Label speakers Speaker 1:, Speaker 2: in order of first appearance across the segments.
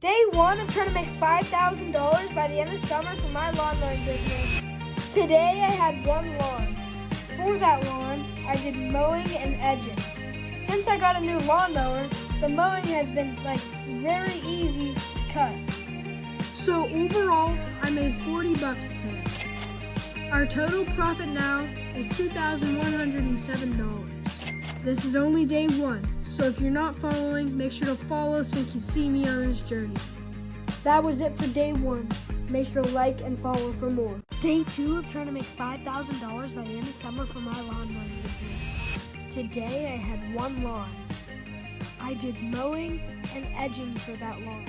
Speaker 1: Day one of trying to make $5,000 by the end of summer for my lawn mowing business. Today I had one lawn. For that lawn, I did mowing and edging. Since I got a new lawnmower, the mowing has been very easy to cut. So overall, I made $40 today. Our total profit now is $2,107. This is only day one, so if you're not following, make sure to follow so you can see me on this journey. That was it for day one. Make sure to like and follow for more. Day two of trying to make $5,000 by the end of summer for my lawn mowing business. Today I had one lawn. I did mowing and edging for that lawn,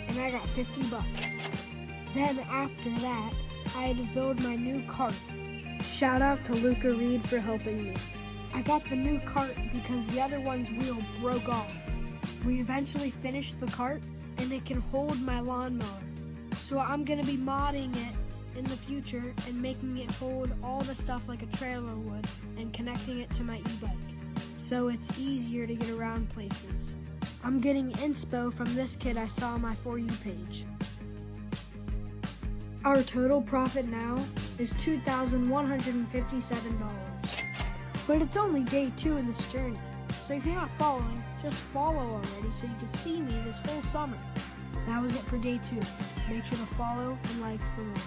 Speaker 1: and I got $50. Then after that, I had to build my new cart. Shout out to Luca Reed for helping me. I got the new cart because the other one's wheel broke off. We eventually finished the cart and it can hold my lawnmower. So I'm gonna be modding it in the future and making it hold all the stuff like a trailer would and connecting it to my e-bike. So it's easier to get around places. I'm getting inspo from this kid I saw on my For You page. Our total profit now is $2,157. But it's only day two in this journey. So if you're not following, just follow already so you can see me this whole summer. That was it for day two. Make sure to follow and like for more.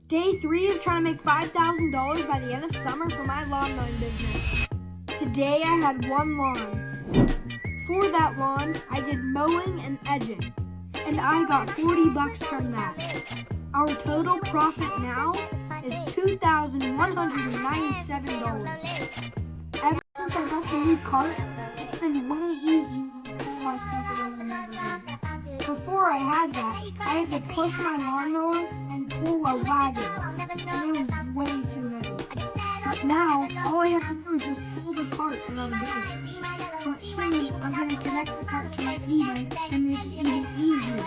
Speaker 1: Day three of trying to make $5,000 by the end of summer for my lawn mowing business. Today I had one lawn. For that lawn, I did mowing and edging, and I got $40 from that. Our total profit now is $2,197. Ever since I got the new cart, it's been way easier to pull my stuff around the neighborhood. Before I had that, I had to push my lawnmower and pull a wagon, and it was way too heavy. But now, all I have to do is just pull the cart around the building. But soon, I'm going to connect the cart to my e-bike and make it even easier.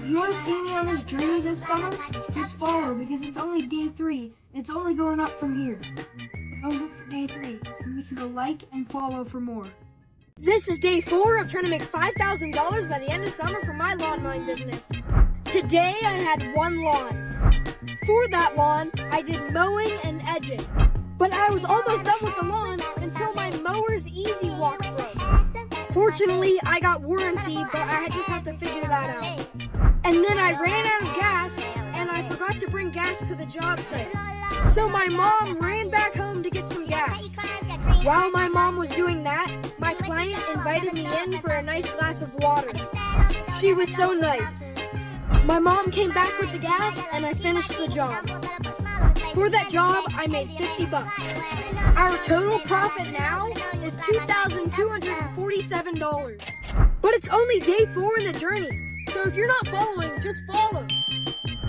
Speaker 1: If you want to see me on this journey this summer, just follow because it's only day three. It's only going up from here. That was it for day three. Make sure to like and follow for more. This is day four of trying to make $5,000 by the end of summer for my lawn mowing business. Today I had one lawn. For that lawn, I did mowing and edging. But I was almost done with the lawn until my mower's Easy Walk broke. Fortunately, I got warranty, but I just have to figure that out. And then I ran out of gas, and I forgot to bring gas to the job site. So my mom ran back home to get some gas. While my mom was doing that, my client invited me in for a nice glass of water. She was so nice. My mom came back with the gas, and I finished the job. For that job, I made $50. Our total profit now is $2,247. But it's only day four in the journey. So if you're not following, just follow.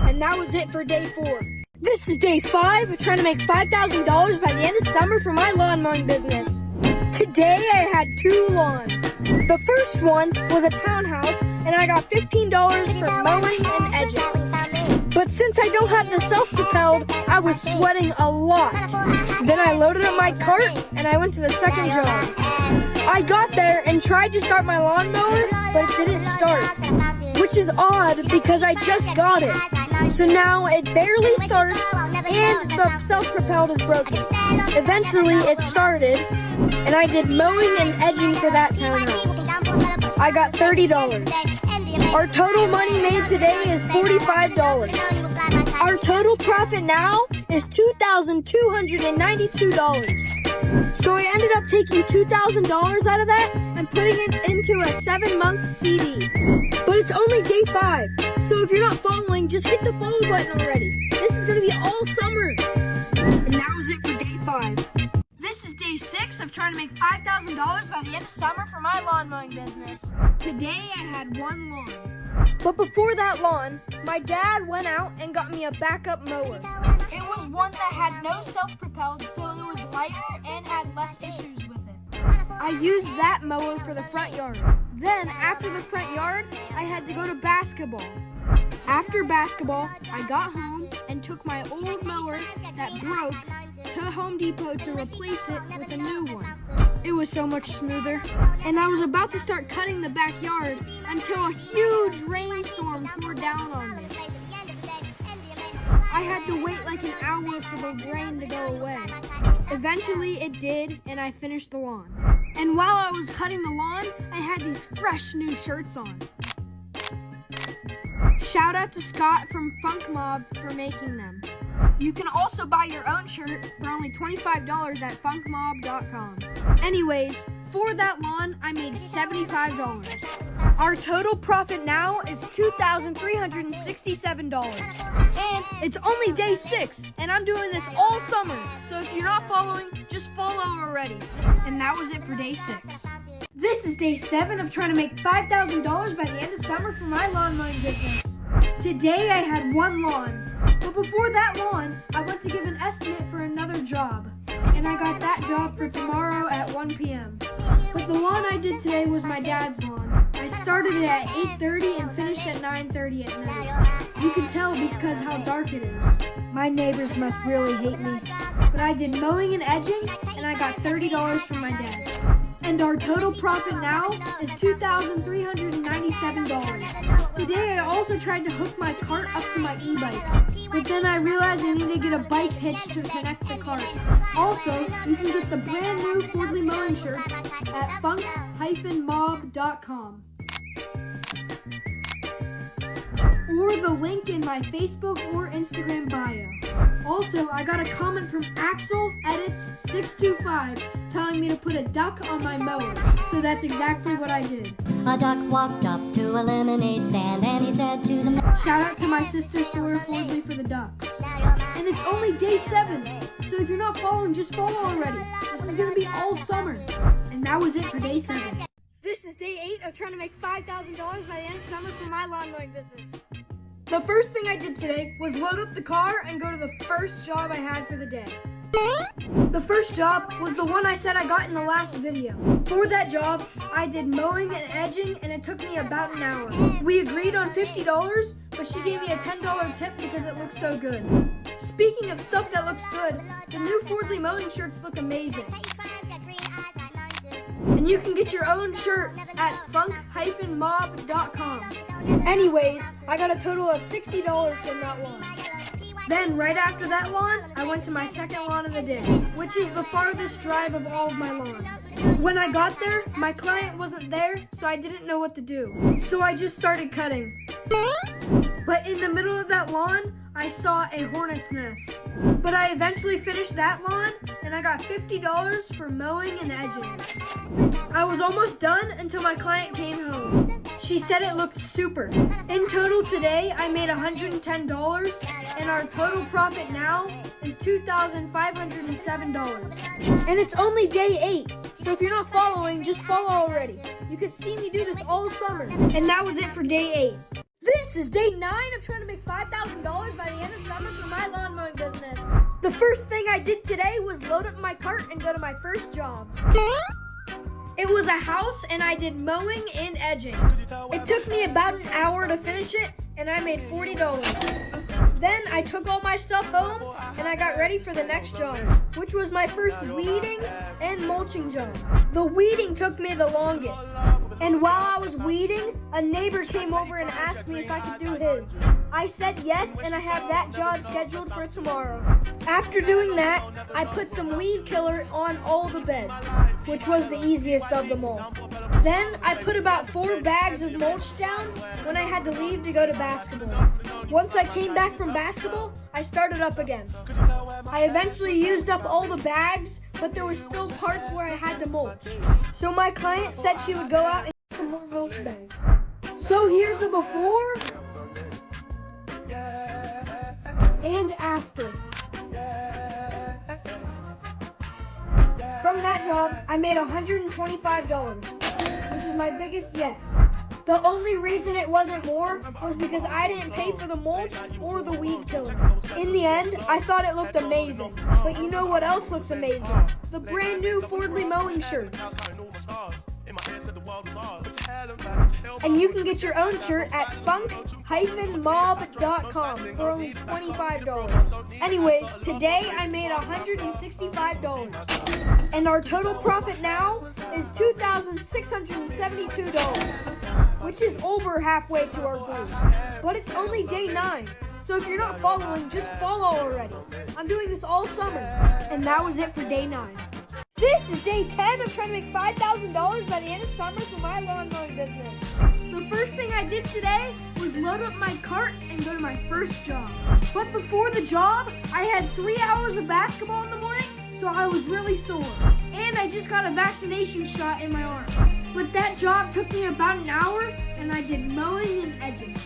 Speaker 1: And that was it for day four. This is day five of trying to make $5,000 by the end of summer for my lawn mowing business. Today I had two lawns. The first one was a townhouse, and I got $15 for mowing and edging. But since I don't have the self-propelled, I was sweating a lot. Then I loaded up my cart, and I went to the second job. I got there and tried to start my lawnmower, but it didn't start, which is odd because I just got it. So now it barely starts, and the self-propelled is broken. Eventually it started, and I did mowing and edging for that townhouse. I got $30. Our total money made today is $45. Our total profit now is $2,292. So I ended up taking $2,000 out of that and putting it into a 7-month CD. But it's only day 5, so if you're not following, just hit the follow button already. This is going to be all summer. And that was it for day 5. This is day 6 of trying to make $5,000 by the end of summer for my lawn mowing business. Today I had one lawn. But before that lawn, my dad went out and got me a backup mower. It was one that had no self-propelled, so it was lighter and had less issues with it. I used that mower for the front yard. Then, after the front yard, I had to go to basketball. After basketball, I got home and took my old mower that broke to Home Depot to replace it with a new one. It was so much smoother. And I was about to start cutting the backyard until a huge rainstorm poured down on me. I had to wait like an hour for the rain to go away. Eventually it did, and I finished the lawn. And while I was cutting the lawn, I had these fresh new shirts on. Shout out to Scott from Funk Mob for making them. You can also buy your own shirt for only $25 at funkmob.com. Anyways, for that lawn, I made $75. Our total profit now is $2,367. And it's only day 6, and I'm doing this all summer. So if you're not following, just follow already. And that was it for day 6. This is day 7 of trying to make $5,000 by the end of summer for my lawn mowing business. Today I had one lawn, but before that lawn, I went to give an estimate for another job, and I got that job for tomorrow at 1 p.m. But the lawn I did today was my dad's lawn. I started it at 8:30 and finished at 9:30 at night. You can tell because how dark it is. My neighbors must really hate me. But I did mowing and edging, and I got $30 from my dad. And our total profit now is $2,397. Today I also tried to hook my cart up to my e-bike, but then I realized I need to get a bike hitch to connect the cart. Also, you can get the brand new Fordley mowing shirts at funk-mob.com. Or the link in my Facebook or Instagram bio. Also, I got a comment from Axel Edits 625 telling me to put a duck on my mower. So that's exactly what I did.
Speaker 2: A duck walked up to a lemonade stand and he said to the
Speaker 1: shout out to my sister Sawyer Fordley for the ducks. And it's only day 7, so if you're not following, just follow already. This is gonna be all summer. And that was it for day 7. This is day 8 of trying to make $5,000 by the end of summer for my lawn mowing business. The first thing I did today was load up the car and go to the first job I had for the day. The first job was the one I said I got in the last video. For that job, I did mowing and edging, and it took me about an hour. We agreed on $50, but she gave me a $10 tip because it looked so good. Speaking of stuff that looks good, the new Fordley mowing shirts look amazing. And you can get your own shirt at funk-mob.com. Anyways, I got a total of $60 from that lawn. Then, right after that lawn, I went to my second lawn of the day, which is the farthest drive of all of my lawns. When I got there, my client wasn't there, so I didn't know what to do. So I just started cutting. But in the middle of that lawn, I saw a hornet's nest. But I eventually finished that lawn, and I got $50 for mowing and edging. I was almost done until my client came home. She said it looked super. In total today, I made $110, and our total profit now is $2,507. And it's only day 8, so if you're not following, just follow already. You could see me do this all summer. And that was it for day 8. This is day 9 of trying to make $5,000 by the end of summer for my lawn mowing business. The first thing I did today was load up my cart and go to my first job. It was a house, and I did mowing and edging. It took me about an hour to finish it, and I made $40. Then I took all my stuff home, and I got ready for the next job, which was my first weeding and mulching job. The weeding took me the longest. And while I was weeding, a neighbor came over and asked me if I could do his. I said yes, and I have that job scheduled for tomorrow. After doing that, I put some weed killer on all the beds, which was the easiest of them all. Then I put about 4 bags of mulch down when I had to leave to go to basketball. Once I came back from basketball, I started up again. I eventually used up all the bags, but there were still parts where I had to mulch. So my client said she would go out and get some more mulch bags. So here's the before and after. From that job, I made $125, which is my biggest yet. The only reason it wasn't more was because I didn't pay for the mulch or the weed killer. In the end, I thought it looked amazing. But you know what else looks amazing? The brand new Fordley mowing shirts. And you can get your own shirt at funk-mob.com for only $25. Anyways, today I made $165. And our total profit now is $2,672, which is over halfway to our goal. But it's only day 9. So if you're not following, just follow already. I'm doing this all summer. And that was it for day 9. This is day 10 of trying to make $5,000 by the end of summer for my lawn mowing business. The first thing I did today was load up my cart and go to my first job. But before the job, I had 3 hours of basketball in the morning, so I was really sore. And I just got a vaccination shot in my arm. But that job took me about an hour, and I did mowing and edging.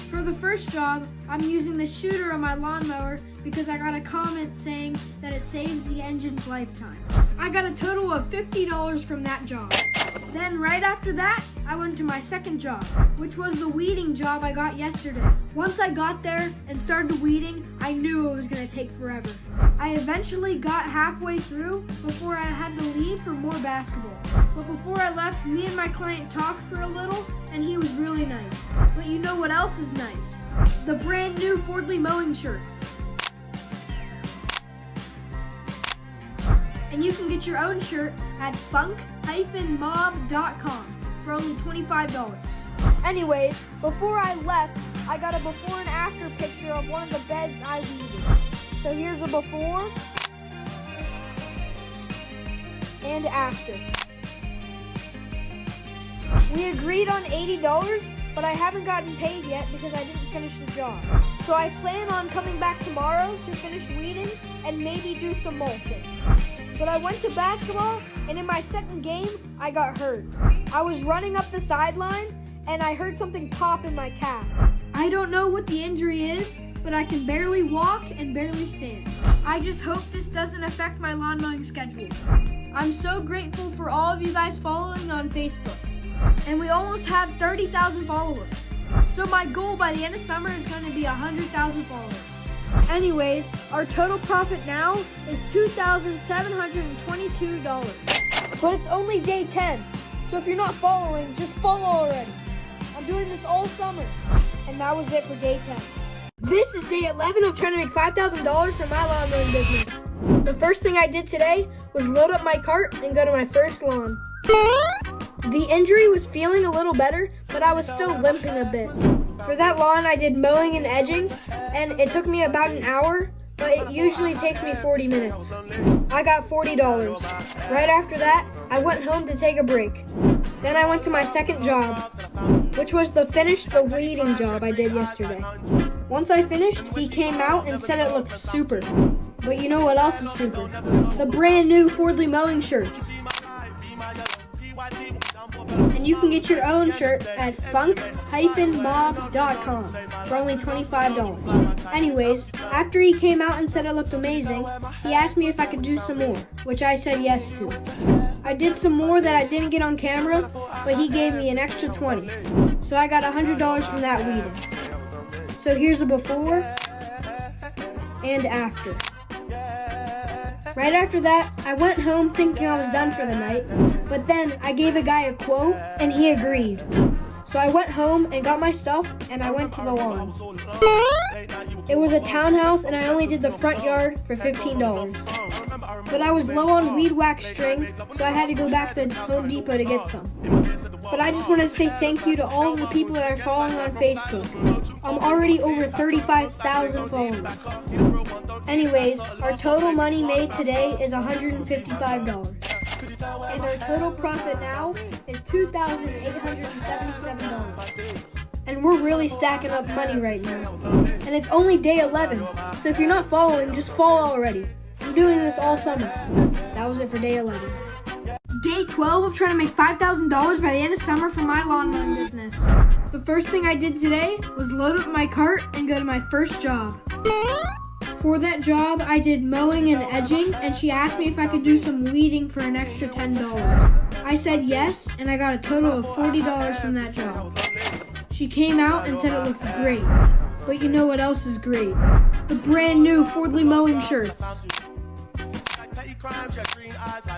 Speaker 1: For the first job, I'm using the shooter on my lawnmower because I got a comment saying that it saves the engine's lifetime. I got a total of $50 from that job. Then right after that, I went to my second job, which was the weeding job I got yesterday. Once I got there and started weeding, I knew it was going to take forever. I eventually got halfway through before I had to leave for more basketball. But before I left, me and my client talked for a little, and he was really nice. But you know what else is nice? The brand new Fordley Mowing shirts. And you can get your own shirt at funk-mob.com for only $25. Anyways, before I left, I got a before and after picture of one of the beds I weeded. So here's a before and after. We agreed on $80, but I haven't gotten paid yet because I didn't finish the job. So I plan on coming back tomorrow to finish weeding and maybe do some mulching. But I went to basketball, and in my second game, I got hurt. I was running up the sideline, and I heard something pop in my calf. I don't know what the injury is, but I can barely walk and barely stand. I just hope this doesn't affect my lawn mowing schedule. I'm so grateful for all of you guys following on Facebook. And we almost have 30,000 followers. So my goal by the end of summer is going to be 100,000 followers. Anyways, our total profit now is $2,722. But it's only day 10. So if you're not following, just follow already. I'm doing this all summer. And that was it for day 10. This is day 11 of trying to make $5,000 for my lawn mowing business. The first thing I did today was load up my cart and go to my first lawn. The injury was feeling a little better, but I was still limping a bit. For that lawn, I did mowing and edging, and it took me about an hour, but it usually takes me 40 minutes. I got $40. Right after that, I went home to take a break. Then I went to my second job, which was to finish the weeding job I did yesterday. Once I finished, he came out and said it looked super. But you know what else is super? The brand new Fordley Mowing shirts. And you can get your own shirt at funk-mob.com for only $25. Anyways, after he came out and said it looked amazing, he asked me if I could do some more, which I said yes to. I did some more that I didn't get on camera, but he gave me an extra $20. So I got $100 from that weeding. So here's a before and after. Right after that, I went home thinking I was done for the night, but then I gave a guy a quote and he agreed. So I went home and got my stuff and I went to the lawn. It was a townhouse and I only did the front yard for $15. But I was low on weed whack string, so I had to go back to Home Depot to get some. But I just want to say thank you to all of the people that are following on Facebook. I'm already over 35,000 followers. Anyways, our total money made today is $155. And our total profit now is $2,877. And we're really stacking up money right now. And it's only day 11, so if you're not following, just follow already. I'm doing this all summer. That was it for day 11. Day 12 of trying to make $5,000 by the end of summer for my lawn mowing business. The first thing I did today was load up my cart and go to my first job. For that job, I did mowing and edging, and she asked me if I could do some weeding for an extra $10. I said yes, and I got a total of $40 from that job. She came out and said it looked great. But you know what else is great? The brand new Fordley Mowing shirts.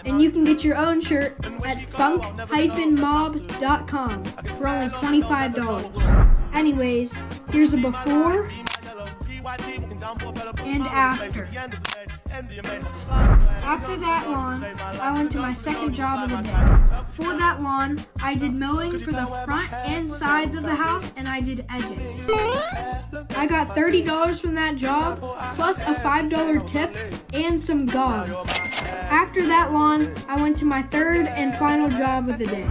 Speaker 1: And you can get your own shirt at funk-mob.com for only $25. Anyways, here's a before and after. After that lawn, I went to my second job of the day. For that lawn, I did mowing for the front and sides of the house, and I did edging. I got $30 from that job, plus a $5 tip and some gauze. After that lawn, I went to my third and final job of the day.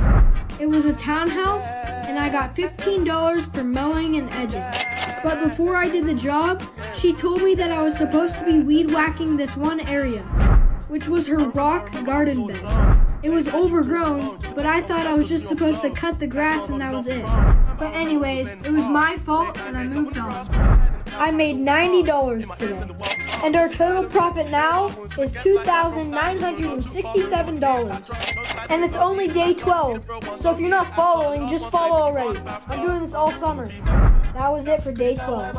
Speaker 1: It was a townhouse, and I got $15 for mowing and edging. But before I did the job, she told me that I was supposed to be weed whacking this one area, which was her rock garden bed. It was overgrown, but I thought I was just supposed to cut the grass and that was it. But anyways, it was my fault and I moved on. I made $90 today, and our total profit now is $2,967. And it's only day 12, so if you're not following, just follow already. I'm doing this all summer. That was it for day 12.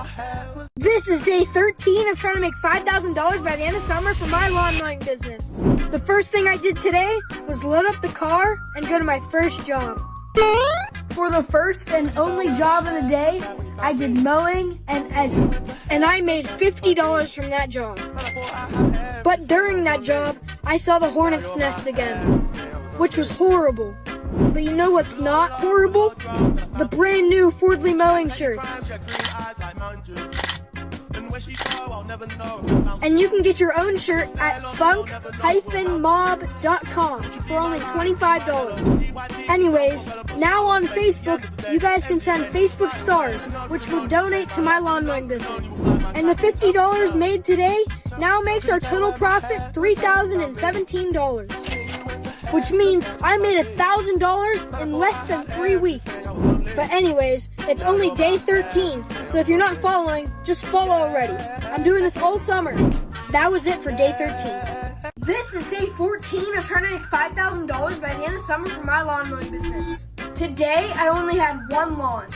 Speaker 1: This is day 13 of trying to make $5,000 by the end of summer for my lawn mowing business. The first thing I did today was load up the car and go to my first job. For the first and only job of the day, I did mowing and edging, and I made $50 from that job. But during that job, I saw the hornet's nest again, which was horrible. But you know what's not horrible? The brand new Fordley mowing shirts. And you can get your own shirt at funk-mob.com for only $25. Anyways, now on Facebook, you guys can send Facebook stars, which will donate to my lawn mowing business. And the $50 made today now makes our total profit $3,017. Which means I made $1,000 in less than 3 weeks. But anyways, it's only day 13, so if you're not following, just follow already. I'm doing this all summer. That was it for day 13. This is day 14 of trying to make $5,000 by the end of summer for my lawn mowing business. Today, I only had one lawn,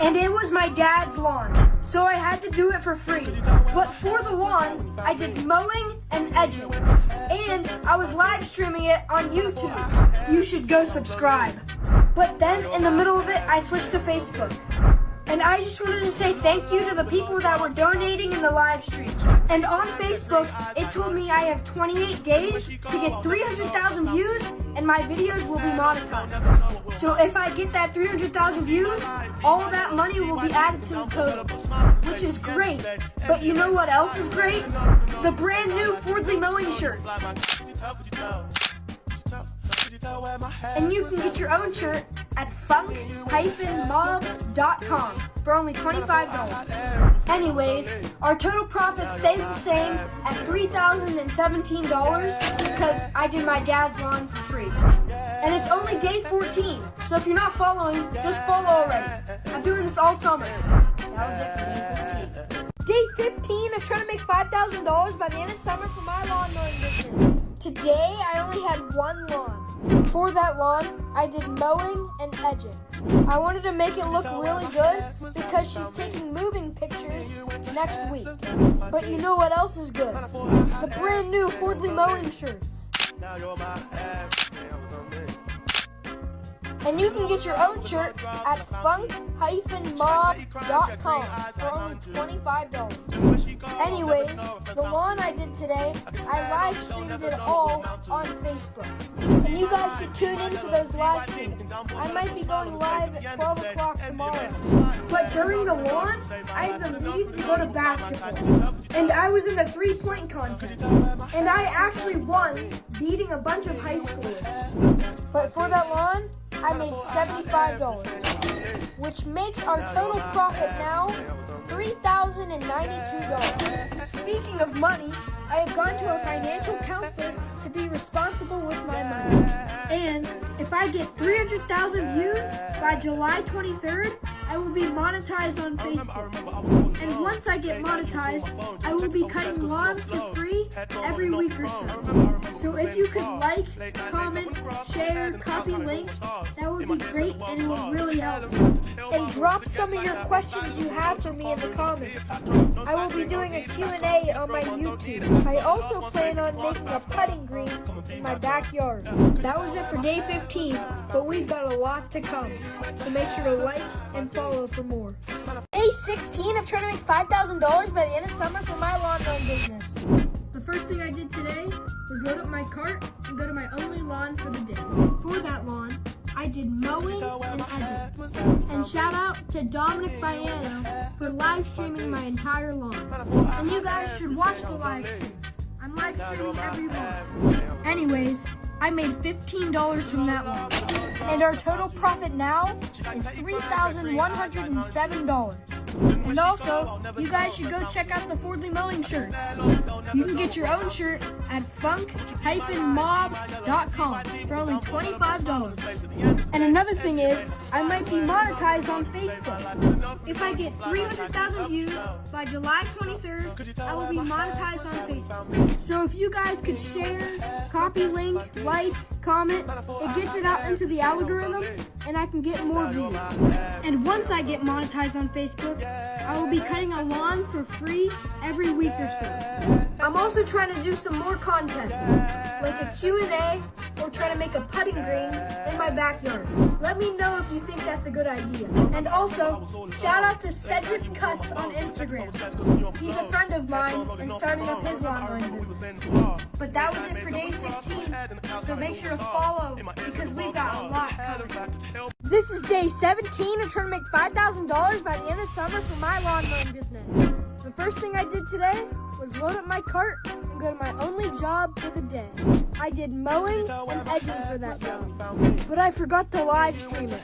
Speaker 1: and it was my dad's lawn, so I had to do it for free. But for the lawn, I did mowing and edging, and I was live streaming it on YouTube. You should go subscribe. But then, in the middle of it, I switched to Facebook. And I just wanted to say thank you to the people that were donating in the live stream. And on Facebook, it told me I have 28 days to get 300,000 views and my videos will be monetized. So if I get that 300,000 views, all of that money will be added to the total, which is great. But you know what else is great? The brand new Fordley mowing shirts. And you can get your own shirt at funk-mob.com for only $25. Anyways, our total profit stays the same at $3,017 because I did my dad's lawn for free. And it's only day 14, so if you're not following, just follow already. I'm doing this all summer. That was it for day 14. Day 15 of trying to make $5,000 by the end of summer for my lawn mowing business. Today, I only had one lawn. For that lawn, I did mowing and edging. I wanted to make it look really good because she's taking moving pictures next week. But you know what else is good? The brand new Fordley mowing shirts. And you can get your own shirt at funk-mob.com for only $25. Anyways, the lawn I did today, I live streamed it all on Facebook. And you guys should tune into those live streams. I might be going live at 12 o'clock tomorrow. But during the lawn, I had to leave to go to basketball. And I was in the 3-point contest. And I actually won, beating a bunch of high schoolers. But for that lawn, I made $75, which makes our total profit now $3,092. Speaking of money, I have gone to a financial counselor to be responsible with my money. And if I get 300,000 views by July 23rd, I will be monetized on Facebook. And once I get monetized, I will be cutting lawns for free every week or so. So if you could like, comment, share, copy links, that would be great and it would really help. And drop some of your questions you have for me in the comments. I will be doing a Q&A on my YouTube. I also plan on making a putting green in my backyard. That was it for day 15, but we've got a lot to come. So make sure to like and follow for more. Day 16, I'm trying to make $5,000 by the end of summer for my lawn mowing business. The first thing I did today was load up my cart and go to my only lawn for the day. For that lawn, I did mowing and edging. And shout out to Dominic Biano for live streaming my entire lawn. And you guys should watch the live streams. I'm live streaming every lawn. Anyways, I made $15 from that lawn. And our total profit now is $3,107. And also, you guys should go check out the Fordley Mowing shirts. You can get your own shirt at funk-mob.com for only $25. And another thing is, I might be monetized on Facebook. If I get 300,000 views by July 23rd, I will be monetized on Facebook. So if you guys could share, copy link, like, comment, it gets it out into the algorithm and I can get more views. And once I get monetized on Facebook, I will be cutting a lawn for free every week or so. I'm also trying to do some more content, like a Q&A or try to make a putting green in my backyard. Let me know if you think that's a good idea. And also, shout out to Cedric Cuts on Instagram. He's a friend of mine and starting up his lawn mowing business. But that was it for day 16, so make sure to follow because we've got a lot coming. This is day 17. I'm trying to make $5,000 by the end of summer for my lawn mowing business. The first thing I did today was load up my cart and go to my only job for the day. I did mowing and edging for that job, but I forgot to live stream it.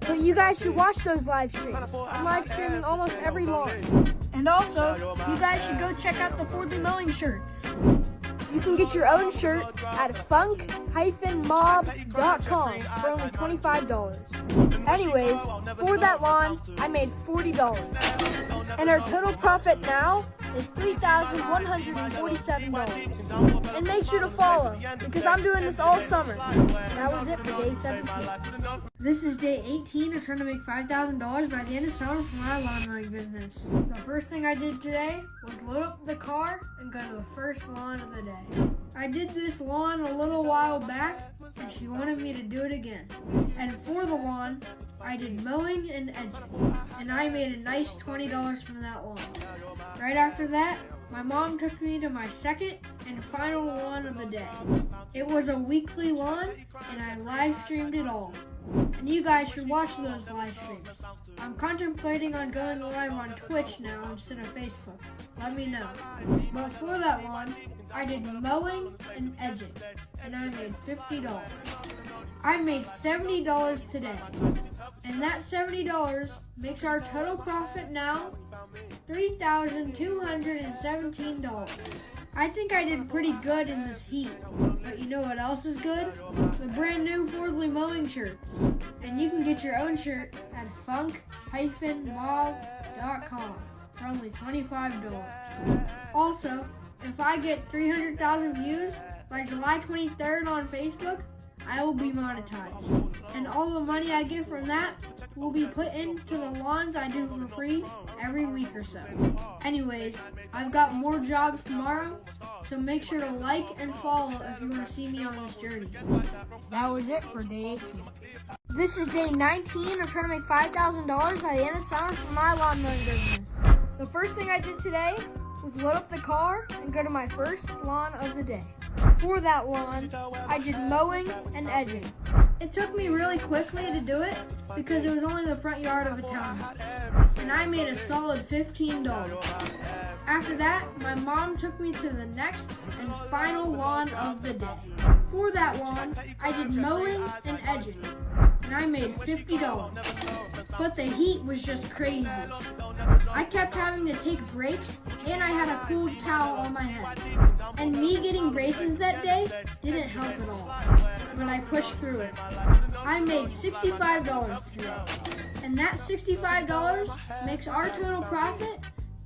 Speaker 1: But you guys should watch those live streams. I'm live streaming almost every lawn. And also, you guys should go check out the Fordley Mowing shirts. You can get your own shirt at funk-mob.com for only $25. Anyways, for that lawn, I made $40. And our total profit now is $3,147. And make sure to follow, because I'm doing this all summer. That was it for day 17. This is day 18. I'm trying to make $5,000 by the end of summer for my lawn mowing business. The first thing I did today was load up the car and go to the first lawn of the day. I did this lawn a little while back, and she wanted me to do it again. And for the lawn, I did mowing and edging, and I made a nice $20 from that lawn. Right after that, my mom took me to my second and final lawn of the day. It was a weekly lawn, and I live streamed it all. And you guys should watch those live streams. I'm contemplating on going live on Twitch now instead of Facebook. Let me know. But for that lawn, I did mowing and edging, and I made $50. I made $70 today, and that $70 makes our total profit now $3,217. I think I did pretty good in this heat, but you know what else is good? The brand new Fordley Mowing shirts. And you can get your own shirt at funk-mob.com for only $25. Also, if I get 300,000 views by July 23rd on Facebook, I will be monetized. And all the money I get from that will be put into the lawns I do for free every week or so. Anyways, I've got more jobs tomorrow, so make sure to like and follow if you want to see me on this journey. That was it for day 18. This is day 19. I'm trying to make $5,000 by the end of summer for my lawn mowing business. The first thing I did today was load up the car and go to my first lawn of the day. For that lawn, I did mowing and edging. It took me really quickly to do it because it was only the front yard of a townhouse, and I made a solid $15. After that, my mom took me to the next and final lawn of the day. For that lawn, I did mowing and edging, and I made $50. But the heat was just crazy. I kept having to take breaks, and I had a cold towel on my head. And me getting braces that day didn't help at all, but I pushed through it. I made $65 today. And that $65 makes our total profit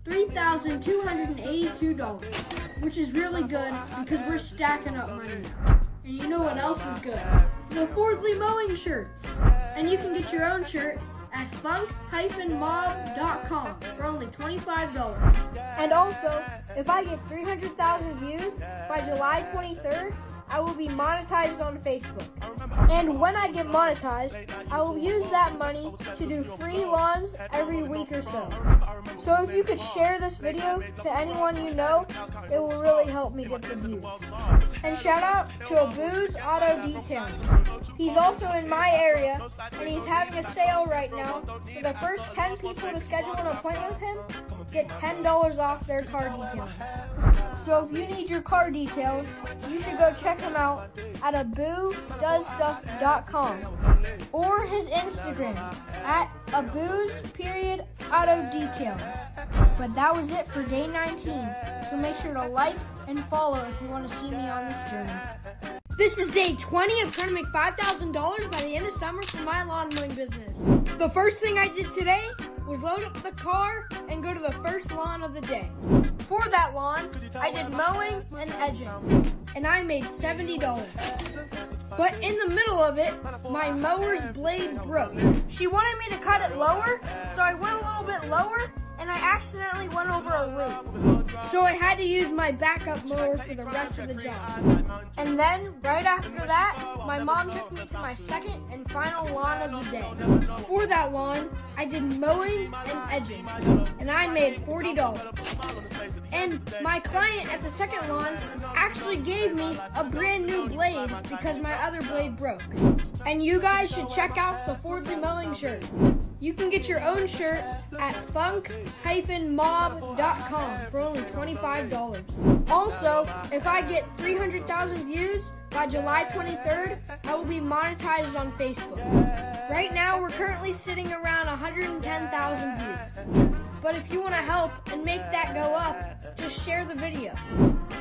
Speaker 1: $3,282, which is really good because we're stacking up money now. And you know what else is good? The Fordley Mowing shirts. And you can get your own shirt at funk-mob.com for only $25. And also, if I get 300,000 views by July 23rd, I will be monetized on Facebook. And when I get monetized, I will use that money to do free lawns every week or so. So if you could share this video to anyone you know, it will really help me get the views. And shout out to Abu's Auto Detailing. He's also in my area, and he's having a sale right now. For the first 10 people to schedule an appointment with him, get $10 off their car detailing. So if you need your car detailed, you should go check him out at abudoesstuff.com or his Instagram at abus.auto-detailing. But that was it for day 19, so make sure to like and follow if you want to see me on this journey. This is day 20 of trying to make $5,000 by the end of summer for my lawn mowing business. The first thing I did today was load up the car and go to the first lawn of the day. For that lawn, I did mowing and edging, and I made $70. But in the middle of it, my mower's blade broke. She wanted me to cut it lower, so I went a little bit lower, and I accidentally went over a root. So I had to use my backup mower for the rest of the job. And then, right after that, my mom took me to my second and final lawn of the day. For that lawn, I did mowing and edging, and I made $40. And my client at the second lawn actually gave me a brand new blade because my other blade broke. And you guys should check out the Fordley Mowing shirts. You can get your own shirt at funk-mob.com for only $25. Also, if I get 300,000 views by July 23rd, I will be monetized on Facebook. Right now, we're currently sitting around 110,000 views. But if you want to help and make that go up, just share the video.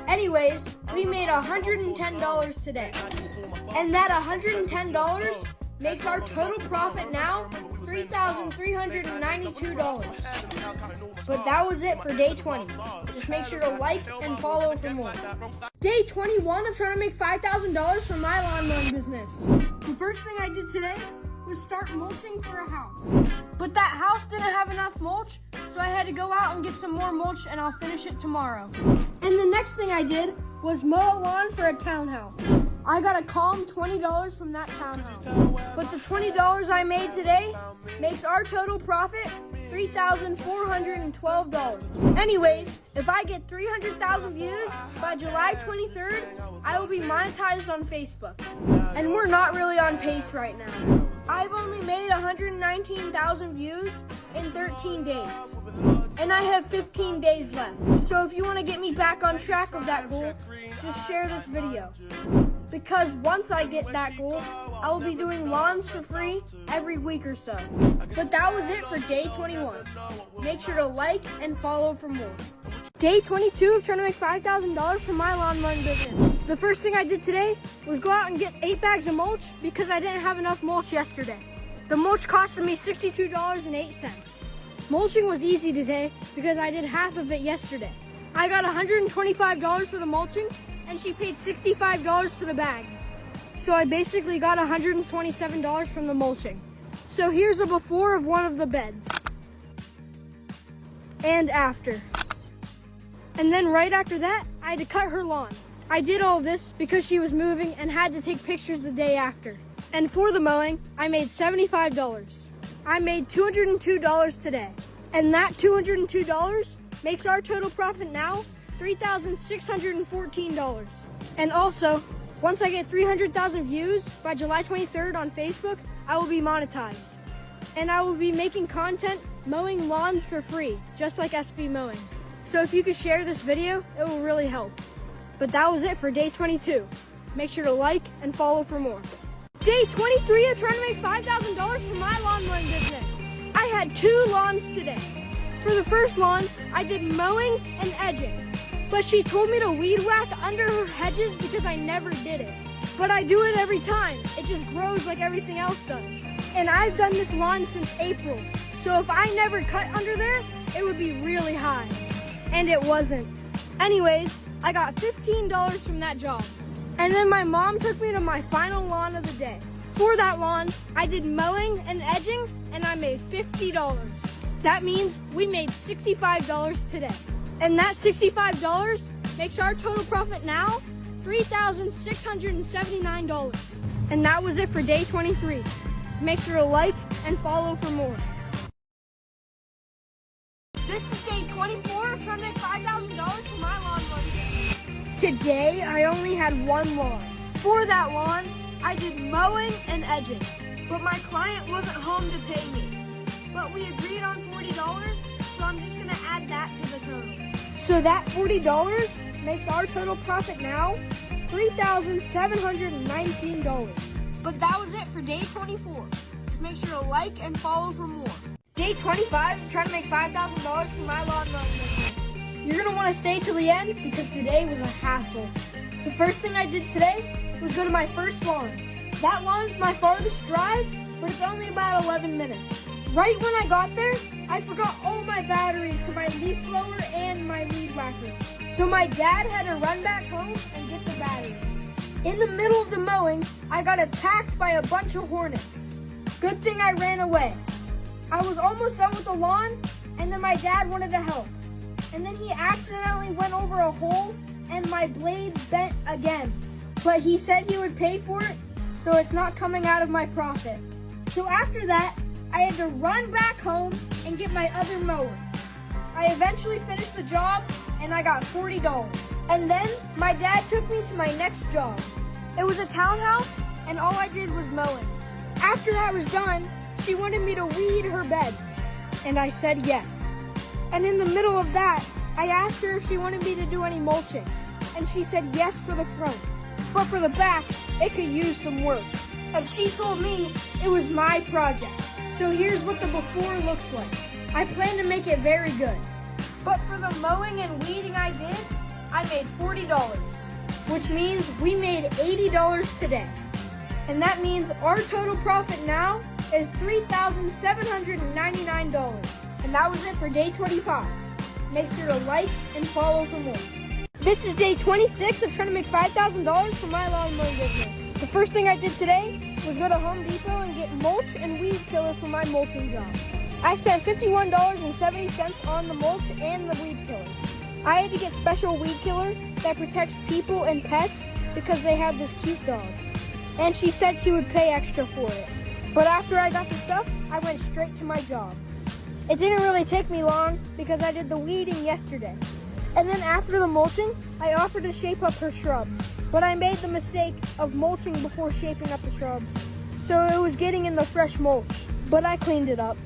Speaker 1: Anyways, we made $110 today. And that $110 makes our total profit now $3,392. But that was it for day 20. Just make sure to like and follow for more. Day 21 of trying to make $5,000 from my lawn mowing business. The first thing I did today was start mulching for a house. But that house didn't have enough mulch, so I had to go out and get some more mulch, and I'll finish it tomorrow. And the next thing I did was mow a lawn for a townhouse. I got a calm $20 from that townhouse. But the $20 I made today makes our total profit $3,412. Anyways, if I get 300,000 views by July 23rd, I will be monetized on Facebook. And we're not really on pace right now. I've only made 119,000 views in 13 days. And I have 15 days left. So if you want to get me back on track of that goal, just share this video. Because once I get that goal, I will be doing lawns for free every week or so. But that was it for day 21. Make sure to like and follow for more. Day 22 of trying to make $5,000 from my lawn mowing business. The first thing I did today was go out and get 8 bags of mulch because I didn't have enough mulch yesterday. The mulch costed me $62.08. Mulching was easy today because I did half of it yesterday. I got $125 for the mulching, and she paid $65 for the bags. So I basically got $127 from the mulching. So here's a before of one of the beds. And after. And then right after that, I had to cut her lawn. I did all this because she was moving and had to take pictures the day after. And for the mowing, I made $75. I made $202 today. And that $202 makes our total profit now $3,614. And also, once I get 300,000 views by July 23rd on Facebook, I will be monetized. And I will be making content mowing lawns for free, just like SB Mowing. So if you could share this video, it will really help. But that was it for day 22. Make sure to like and follow for more. Day 23 of trying to make $5,000 from my lawn mowing business. I had 2 lawns today. For the first lawn, I did mowing and edging. But she told me to weed whack under her hedges because I never did it. But I do it every time. It just grows like everything else does. And I've done this lawn since April. So if I never cut under there, it would be really high. And it wasn't. Anyways, I got $15 from that job. And then my mom took me to my final lawn of the day. For that lawn, I did mowing and edging, and I made $50. That means we made $65 today. And that $65 makes our total profit now $3,679. And that was it for day 23. Make sure to like and follow for more. This is day 24, trying to make $5,000 for my lawn business. Today, I only had one lawn. For that lawn, I did mowing and edging, but my client wasn't home to pay me. But we agreed on $40, so I'm just gonna add that to the total. So that $40 makes our total profit now $3,719. But that was it for day 24. Just make sure to like and follow for more. Day 25, trying to make $5,000 for my lawn mowing business. You're gonna wanna stay till the end because today was a hassle. The first thing I did today was go to my first lawn. That lawn's my farthest drive, but it's only about 11 minutes. Right when I got there, I forgot all my batteries to my leaf blower and my weed whacker. So my dad had to run back home and get the batteries. In the middle of the mowing, I got attacked by a bunch of hornets. Good thing I ran away. I was almost done with the lawn, and then my dad wanted to help. And then he accidentally went over a hole, and my blade bent again. But he said he would pay for it, so it's not coming out of my profit. So after that, I had to run back home and get my other mower. I eventually finished the job, and I got $40. And then my dad took me to my next job. It was a townhouse, and all I did was mowing. After that was done, she wanted me to weed her beds, and I said yes. And in the middle of that, I asked her if she wanted me to do any mulching, and she said yes for the front. But for the back, it could use some work. And she told me it was my project. So here's what the before looks like. I plan to make it very good. But for the mowing and weeding I did, I made $40, which means we made $80 today. And that means our total profit now is $3,799. And that was it for day 25. Make sure to like and follow for more. This is day 26 of trying to make $5,000 for my lawn mowing business. The first thing I did today was go to Home Depot and get mulch and weed killer for my mulching job. I spent $51.70 on the mulch and the weed killer. I had to get special weed killer that protects people and pets because they have this cute dog. And she said she would pay extra for it. But after I got the stuff, I went straight to my job. It didn't really take me long because I did the weeding yesterday. And then after the mulching, I offered to shape up her shrubs. But I made the mistake of mulching before shaping up the shrubs. So it was getting in the fresh mulch. But I cleaned it up.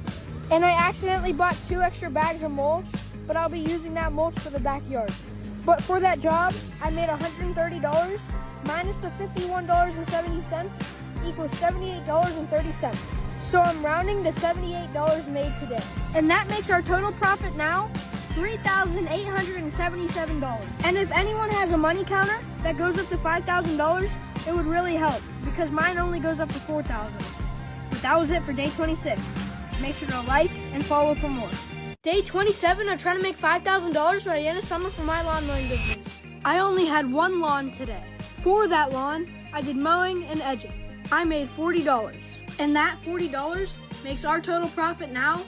Speaker 1: And I accidentally bought 2 extra bags of mulch, but I'll be using that mulch for the backyard. But for that job, I made $130 minus the $51.70 equals $78.30. So I'm rounding to $78 made today. And that makes our total profit now $3,877. And if anyone has a money counter that goes up to $5,000, it would really help because mine only goes up to $4,000. But that was it for day 26. Make sure to like and follow for more. Day 27, I'm trying to make $5,000 by the end of summer for my lawn mowing business. I only had one lawn today. For that lawn, I did mowing and edging. I made $40. And that $40 makes our total profit now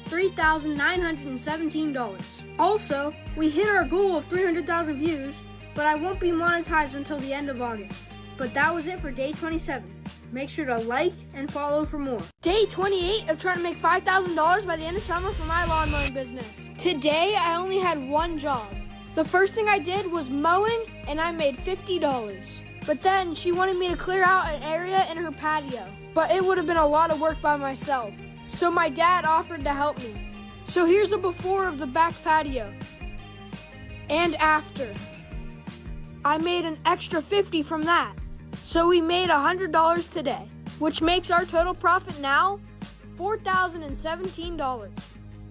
Speaker 1: $3,917. Also, we hit our goal of 300,000 views, but I won't be monetized until the end of August. But that was it for day 27. Make sure to like and follow for more. Day 28 of trying to make $5,000 by the end of summer for my lawn mowing business. Today, I only had one job. The first thing I did was mowing, and I made $50. But then she wanted me to clear out an area in her patio. But it would have been a lot of work by myself. So my dad offered to help me. So here's a before of the back patio. And after. I made an extra $50 from that. So we made $100 today, which makes our total profit now $4,017.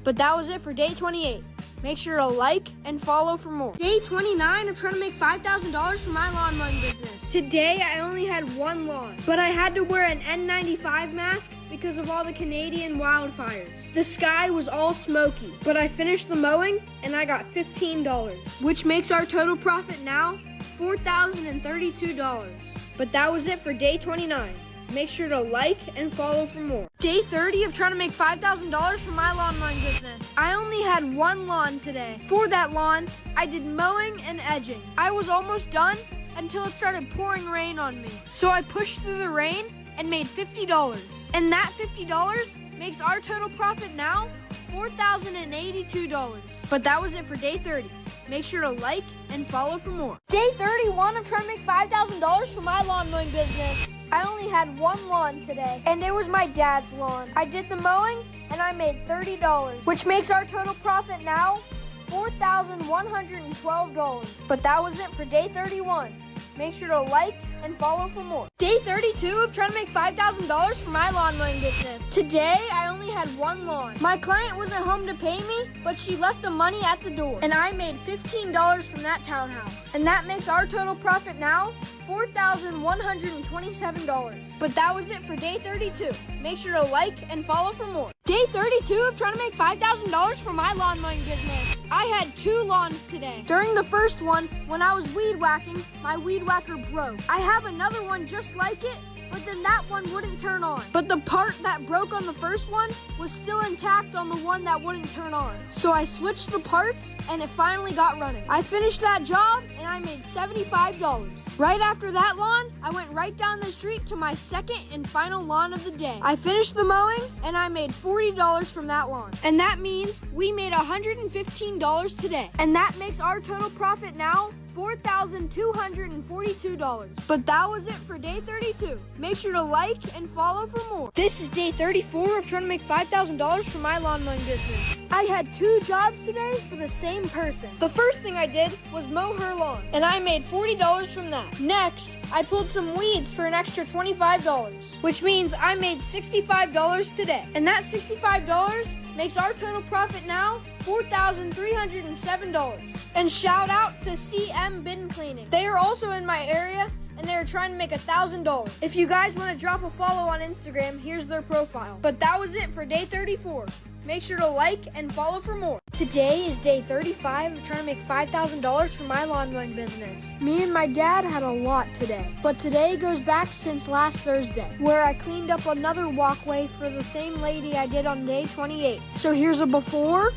Speaker 1: But that was it for day 28. Make sure to like and follow for more. Day 29 of trying to make $5,000 for my lawn mowing business. Today I only had one lawn, but I had to wear an N95 mask because of all the Canadian wildfires. The sky was all smoky, but I finished the mowing and I got $15, which makes our total profit now $4,032. But that was it for day 29. Make sure to like and follow for more. Day 30 of trying to make $5,000 for my lawn mowing business. I only had one lawn today. For that lawn, I did mowing and edging. I was almost done until it started pouring rain on me. So I pushed through the rain and made $50. And that $50 makes our total profit now $4,082. But that was it for day 30. Make sure to like and follow for more. Day 31 of trying to make $5,000 for my lawn mowing business. I only had one lawn today, and it was my dad's lawn. I did the mowing, and I made $30, which makes our total profit now $4,112. But that was it for day 31. Make sure to like and follow for more. Day 32 of trying to make $5,000 for my lawn mowing business. Today, I only had one lawn. My client wasn't home to pay me, but she left the money at the door. And I made $15 from that townhouse. And that makes our total profit now $4,127. But that was it for day 32. Make sure to like and follow for more. Day 32 of trying to make $5,000 for my lawn mowing business. I had two lawns today. During the first one, when I was weed whacking, my weed whacker broke. I have another one just like it, but then that one wouldn't turn on. But the part that broke on the first one was still intact on the one that wouldn't turn on. So I switched the parts and it finally got running. I finished that job and I made $75. Right after that lawn, I went right down the street to my second and final lawn of the day. I finished the mowing and I made $40 from that lawn. And that means we made $115 today. And that makes our total profit now $4,242. But that was it for day 32. Make sure to like and follow for more. This is day 34 of trying to make $5,000 for my lawn mowing business. I had two jobs today for the same person. The first thing I did was mow her lawn, and I made $40 from that. Next, I pulled some weeds for an extra $25, which means I made $65 today. And that $65 makes our total profit now $4,307. And shout out to CM Bin Cleaning. They are also in my area and they are trying to make $1,000. If you guys want to drop a follow on Instagram, here's their profile. But that was it for day 34. Make sure to like and follow for more. Today is day 35 of trying to make $5,000 for my lawn mowing business. Me and my dad had a lot today, but today goes back since last Thursday, where I cleaned up another walkway for the same lady I did on day 28. So here's a before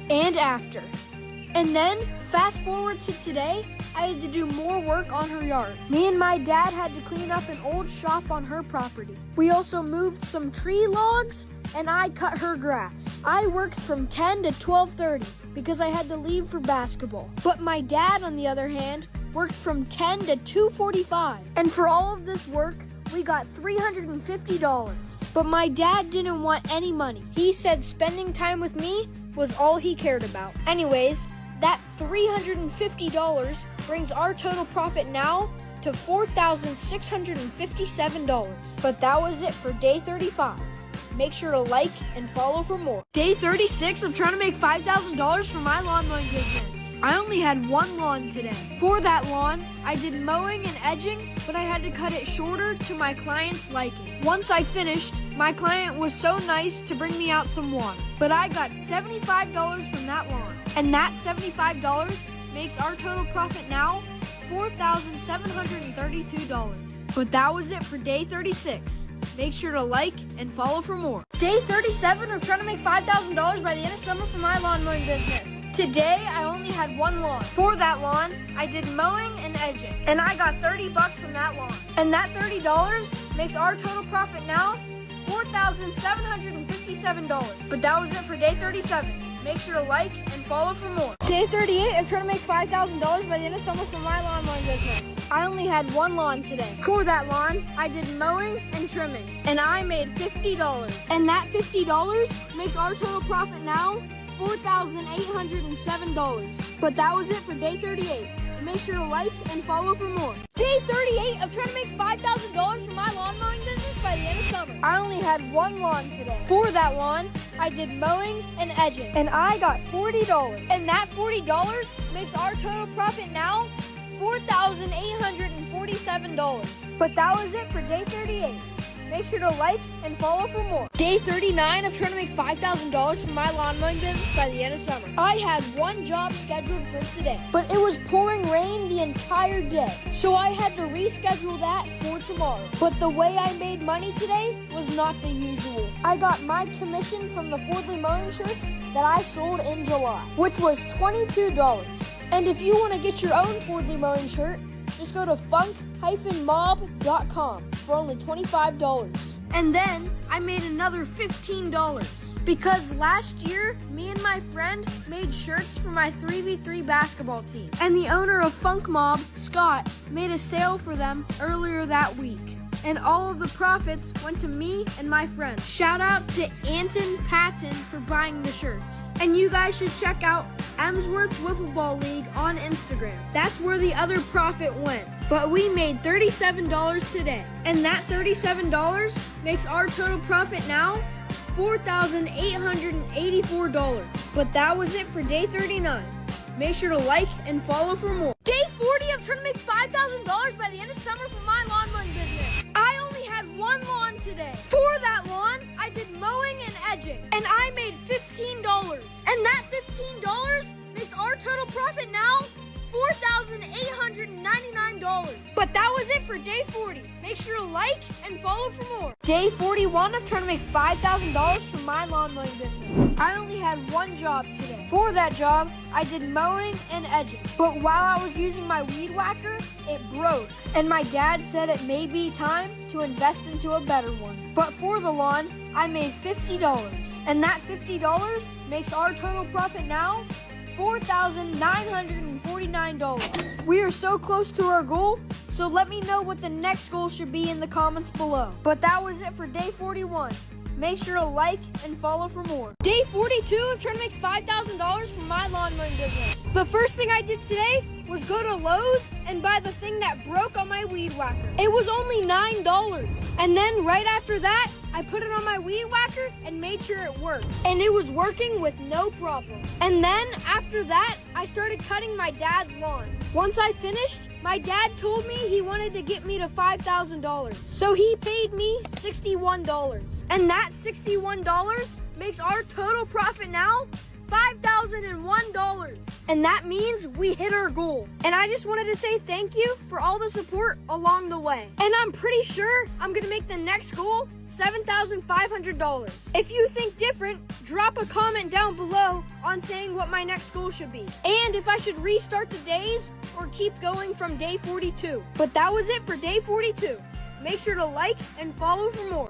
Speaker 1: and after. And then, fast forward to today, I had to do more work on her yard. Me and my dad had to clean up an old shop on her property. We also moved some tree logs, and I cut her grass. I worked from 10 to 12:30 because I had to leave for basketball. But my dad, on the other hand, worked from 10 to 2:45. And for all of this work, we got $350. But my dad didn't want any money. He said spending time with me was all he cared about. Anyways, that $350 brings our total profit now to $4,657. But that was it for day 35. Make sure to like and follow for more. Day 36 of trying to make $5,000 for my lawn mowing business. I only had one lawn today. For that lawn, I did mowing and edging, but I had to cut it shorter to my client's liking. Once I finished, my client was so nice to bring me out some water. But I got $75 from that lawn. And that $75 makes our total profit now $4,732. But that was it for day 36. Make sure to like and follow for more. Day 37 of trying to make $5,000 by the end of summer for my lawn mowing business. Today, I only had one lawn. For that lawn, I did mowing and edging. And I got $30 from that lawn. And that $30 makes our total profit now $4,757. But that was it for day 37. Make sure to like and follow for more. Day 38, I'm trying to make $5,000 by the end of summer for my lawn mowing business. I only had one lawn today. For that lawn, I did mowing and trimming. And I made $50. And that $50 makes our total profit now $4,807. But that was it for day 38. Make sure to like and follow for more. Day 38 of trying to make $5,000 for my lawn mowing business. by the end of summer. I only had one lawn today. For that lawn, I did mowing and edging, and I got $40. And that $40 makes our total profit now $4,847. But that was it for day 38. Make sure to like and follow for more. Day 39 of trying to make $5,000 from my lawn mowing business by the end of summer. I had one job scheduled for today, but it was pouring rain the entire day. So I had to reschedule that for tomorrow. But the way I made money today was not the usual. I got my commission from the Fordley mowing shirts that I sold in July, which was $22. And if you want to get your own Fordley mowing shirt, just go to funk-mob.com for only $25. And then I made another $15 because last year, me and my friend made shirts for my 3v3 basketball team. And the owner of Funk Mob, Scott, made a sale for them earlier that week. And all of the profits went to me and my friends. Shout out to Anton Patton for buying the shirts. And you guys should check out Emsworth Wiffle Ball League on Instagram. That's where the other profit went. But we made $37 today. And that $37 makes our total profit now $4,884. But that was it for day 39. Make sure to like and follow for more. Day 40 of trying to make $5,000 by the end of summer for my lawn mowing business. I only had one lawn today. For that lawn, I did mowing and edging, and I made $15. And that $15 makes our total profit now $4,899. But that was it for day 40. Make sure to like and follow for more. Day 41 of trying to make $5,000 from my lawn mowing business. I only had one job today. For that job, I did mowing and edging. But while I was using my weed whacker, it broke. And my dad said it may be time to invest into a better one. But for the lawn, I made $50. And that $50 makes our total profit now $4,949. We are so close to our goal, so let me know what the next goal should be in the comments below. But that was it for day 41. Make sure to like and follow for more. Day 42 of trying to make $5,000 from my lawn mowing business. The first thing I did today was go to Lowe's and buy the thing that broke on my weed whacker. It was only $9. And then right after that, I put it on my weed whacker and made sure it worked. And it was working with no problem. And then after that, I started cutting my dad's lawn. Once I finished, my dad told me he wanted to get me to $5,000. So he paid me $61. And that $61 makes our total profit now $5,001. And that means we hit our goal. And I just wanted to say thank you for all the support along the way. And I'm pretty sure I'm gonna make the next goal $7,500. If you think different, drop a comment down below on saying what my next goal should be. And if I should restart the days or keep going from day 42. But that was it for day 42. Make sure to like and follow for more.